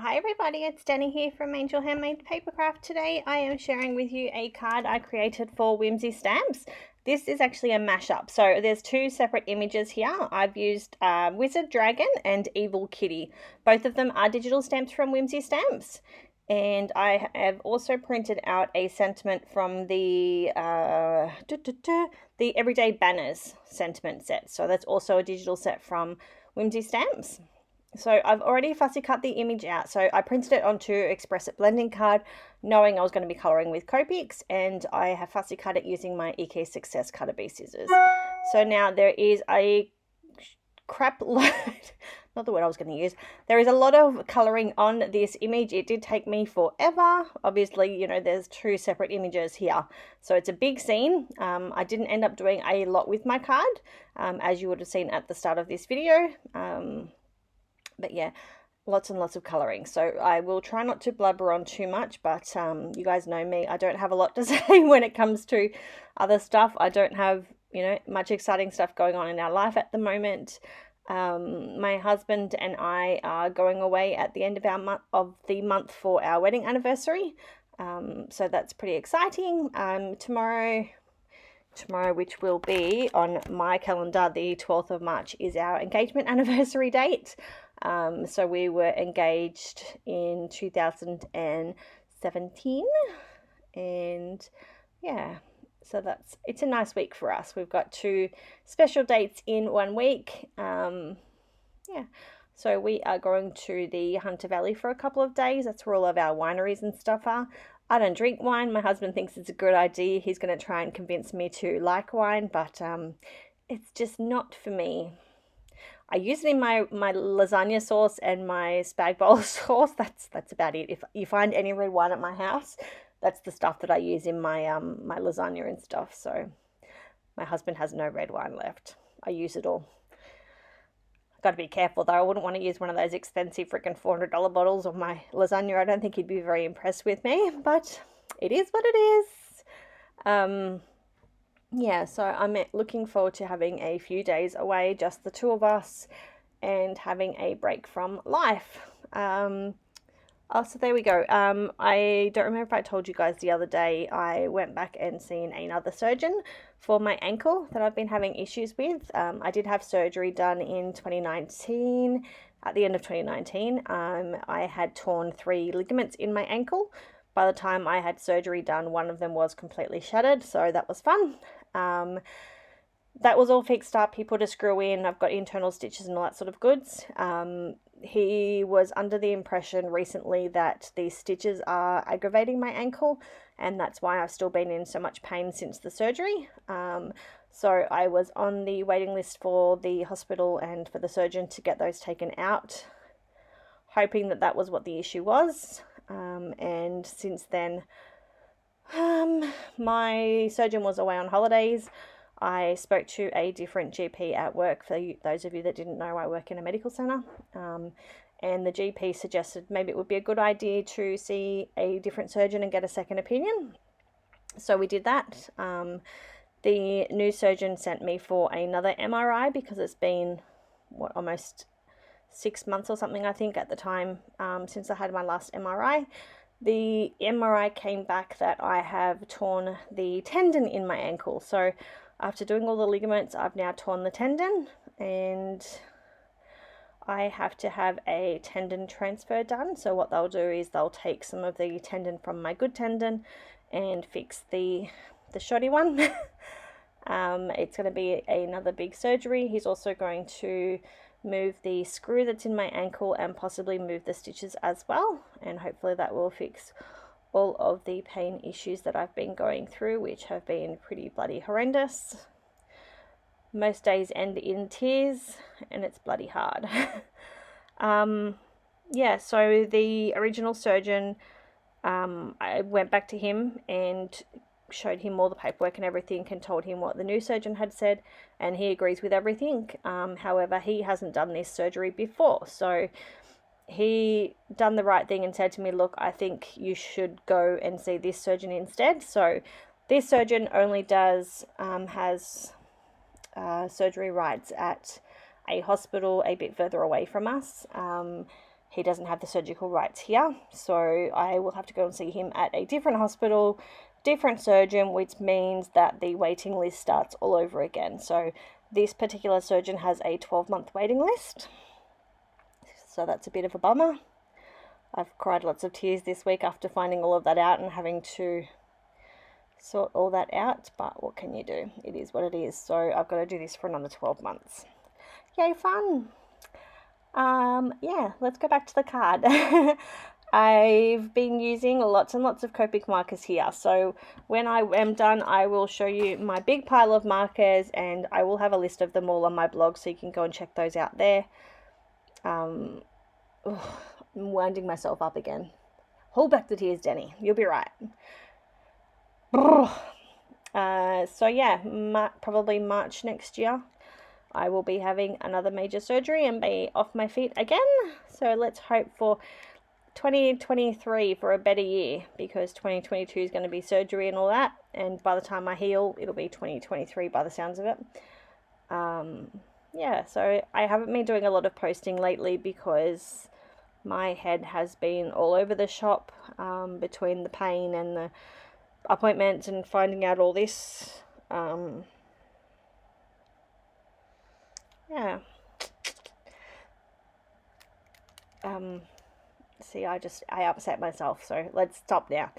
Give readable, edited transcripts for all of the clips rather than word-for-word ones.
Hi everybody, it's Danny here from Angel Handmade Papercraft. Today I am sharing with you a card I created for Whimsy stamps. This is actually a mashup, so there's two separate images here. I've used Wizard Dragon and Evil Kitty. Both of them are digital stamps from Whimsy Stamps. And I have also printed out a sentiment from the Everyday Banners sentiment set. So that's also a digital set from Whimsy Stamps. So I've already fussy cut the image out. So I printed it onto Express It blending card, knowing I was going to be colouring with Copics, and I have fussy cut it using my EK Success Cutter B scissors. So now there is a crap load, not the word I was going to use, there is a lot of colouring on this image. It did take me forever. Obviously, you know, there's two separate images here. So it's a big scene. I didn't end up doing a lot with my card, as you would have seen at the start of this video. But yeah, lots and lots of colouring. So I will try not to blubber on too much, but you guys know me. I don't have a lot to say when it comes to other stuff. I don't have, you know, much exciting stuff going on in our life at the moment. My husband and I are going away at the end of the month for our wedding anniversary. So that's pretty exciting. Tomorrow, which will be on my calendar, the 12th of March, is our engagement anniversary date. So we were engaged in 2017, and yeah, so it's a nice week for us. We've got two special dates in 1 week. Yeah, so we are going to the Hunter Valley for a couple of days. That's where all of our wineries and stuff are. I don't drink wine. My husband thinks it's a good idea. He's going to try and convince me to like wine, but it's just not for me. I use it in my lasagna sauce and my spag bowl sauce. That's about it. If you find any red wine at my house, that's the stuff that I use in my my lasagna and stuff. So my husband has no red wine left. I use it all. Got to be careful though. I wouldn't want to use one of those expensive freaking $400 bottles of my lasagna. I don't think he'd be very impressed with me, but it is what it is. Yeah, so I'm looking forward to having a few days away, just the two of us, and having a break from life. So there we go. I don't remember if I told you guys the other day, I went back and seen another surgeon for my ankle that I've been having issues with. I did have surgery done in 2019. At the end of 2019, I had torn 3 ligaments in my ankle. By the time I had surgery done, one of them was completely shattered, so that was fun. That was all fixed up. He put a screw in. I've got internal stitches and all that sort of goods. He was under the impression recently that these stitches are aggravating my ankle, and that's why I've still been in so much pain since the surgery. So I was on the waiting list for the hospital and for the surgeon to get those taken out, hoping that that was what the issue was. And since then, my surgeon was away on holidays. I spoke to a different GP at work. For those of you that didn't know, I work in a medical centre, and the GP suggested maybe it would be a good idea to see a different surgeon and get a second opinion. So we did that. The new surgeon sent me for another MRI because it's been, almost 6 months or something, I think, at the time, since I had my last MRI. The MRI came back that I have torn the tendon in my ankle. So after doing all the ligaments, I've now torn the tendon, and I have to have a tendon transfer done. So what they'll do is they'll take some of the tendon from my good tendon and fix the shoddy one. It's going to be another big surgery. He's also going to move the screw that's in my ankle and possibly move the stitches as well, and hopefully that will fix all of the pain issues that I've been going through, which have been pretty bloody horrendous. Most days end in tears, and it's bloody hard. Yeah, so the original surgeon, I went back to him and showed him all the paperwork and everything and told him what the new surgeon had said, and he agrees with everything. However, he hasn't done this surgery before, so he done the right thing and said to me, look, I think you should go and see this surgeon instead. So this surgeon only does has surgery rights at a hospital a bit further away from us. he doesn't have the surgical rights here, so I will have to go and see him at a different hospital, different surgeon, which means that the waiting list starts all over again. So this particular surgeon has a 12-month waiting list, so that's a bit of a bummer. I've cried lots of tears this week after finding all of that out and having to sort all that out, but what can you do? It is what it is. So I've got to do this for another 12 months. Yay, fun! Yeah, let's go back to the card. I've been using lots and lots of Copic markers here, so when I am done I will show you my big pile of markers, and I will have a list of them all on my blog, so you can go and check those out there. I'm winding myself up again. Hold back the tears, Denny, you'll be right. So yeah, probably March next year I will be having another major surgery and be off my feet again. So let's hope for 2023 for a better year, because 2022 is going to be surgery and all that, and by the time I heal it'll be 2023 by the sounds of it. Yeah, so I haven't been doing a lot of posting lately because my head has been all over the shop, between the pain and the appointments and finding out all this. Yeah. See, I upset myself, so let's stop now.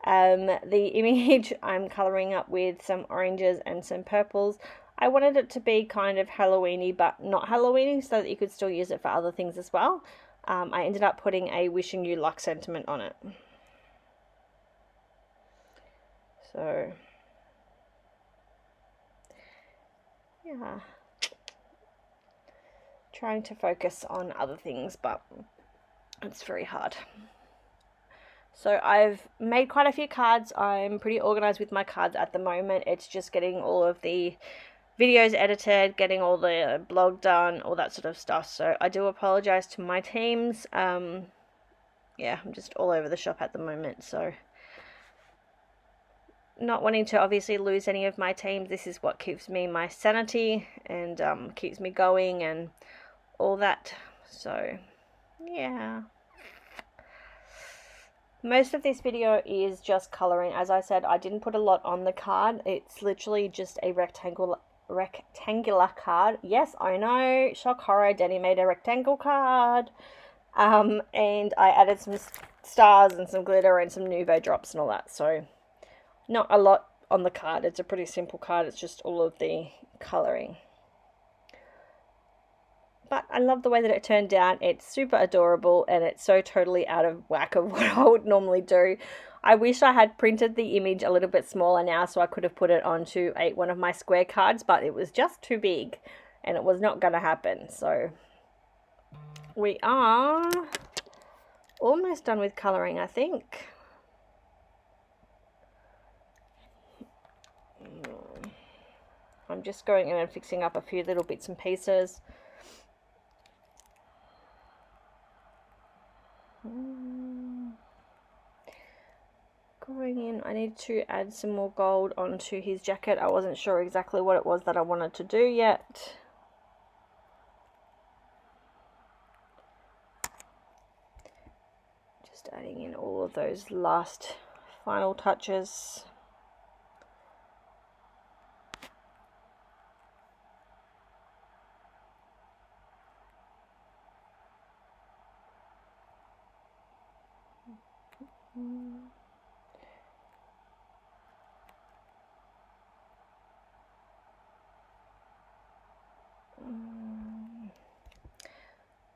The image I'm colouring up with some oranges and some purples. I wanted it to be kind of Halloweeny, but not Halloweeny, so that you could still use it for other things as well. I ended up putting a wishing you luck sentiment on it. So, yeah. Trying to focus on other things, but it's very hard. So I've made quite a few cards. I'm pretty organized with my cards at the moment. It's just getting all of the videos edited, getting all the blog done, all that sort of stuff. So I do apologize to my teams. Yeah, I'm just all over the shop at the moment, so not wanting to obviously lose any of my teams. This is what keeps me my sanity and keeps me going and all that. So yeah, most of this video is just coloring. As I said, I didn't put a lot on the card. It's literally just a rectangular card. Yes, I know, shock horror, Denny made a rectangle card. And I added some stars and some glitter and some Nuvo drops and all that. So not a lot on the card. It's a pretty simple card. It's just all of the colouring. But I love the way that it turned out. It's super adorable, and it's so totally out of whack of what I would normally do. I wish I had printed the image a little bit smaller now, so I could have put it onto one of my square cards, but it was just too big and it was not going to happen. So we are almost done with colouring, I think. I'm just going in and fixing up a few little bits and pieces. Going in, I need to add some more gold onto his jacket. I wasn't sure exactly what it was that I wanted to do yet. Just adding in all of those last final touches.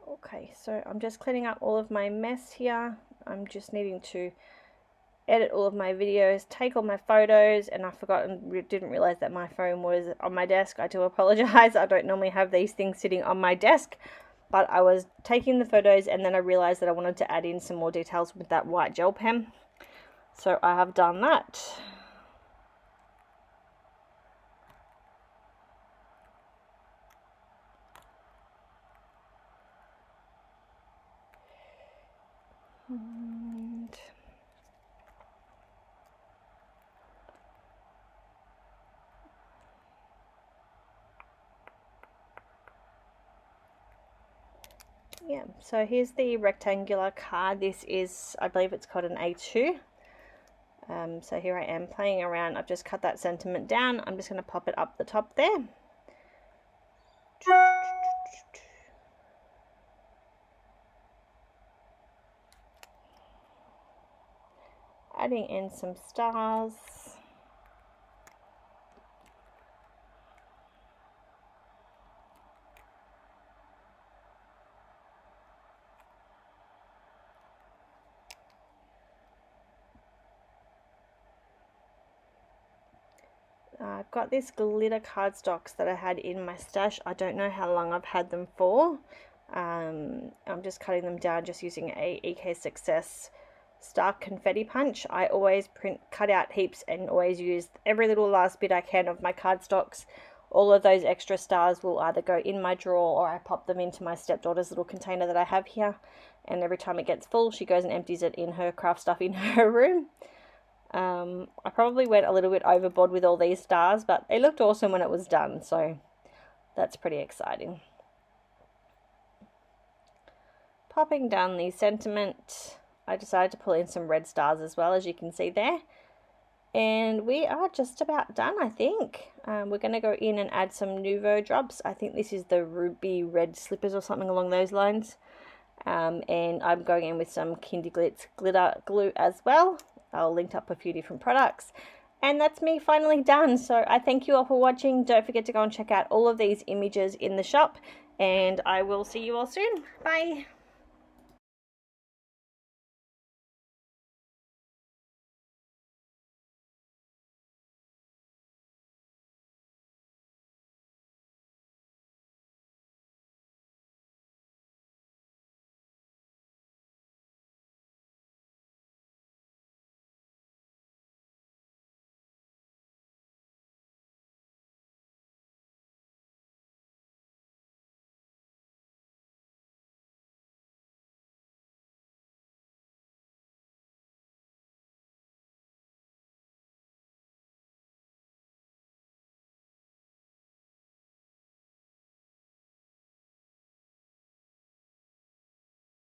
Okay, so I'm just cleaning up all of my mess here. I'm just needing to edit all of my videos, take all my photos, and I forgot and didn't realize that my phone was on my desk. I do apologize. I don't normally have these things sitting on my desk, but I was taking the photos and then I realized that I wanted to add in some more details with that white gel pen. So I have done that. And yeah, yeah, so here's the rectangular card. This is, I believe it's called an A2. So here I am playing around. I've just cut that sentiment down. I'm just going to pop it up the top there. Adding in some stars. I've got this glitter cardstocks that I had in my stash. I don't know how long I've had them for. I'm just cutting them down just using a EK Success Star Confetti Punch. I always cut out heaps and always use every little last bit I can of my cardstocks. All of those extra stars will either go in my drawer or I pop them into my stepdaughter's little container that I have here. And every time it gets full, she goes and empties it in her craft stuff in her room. I probably went a little bit overboard with all these stars, but it looked awesome when it was done, so that's pretty exciting. Popping down the sentiment, I decided to pull in some red stars as well, as you can see there. And we are just about done, I think. We're going to go in and add some Nouveau drops. I think this is the ruby red slippers or something along those lines. And I'm going in with some Kinderglitz glitter glue as well. I'll link up a few different products. And that's me finally done. So I thank you all for watching. Don't forget to go and check out all of these images in the shop. And I will see you all soon. Bye.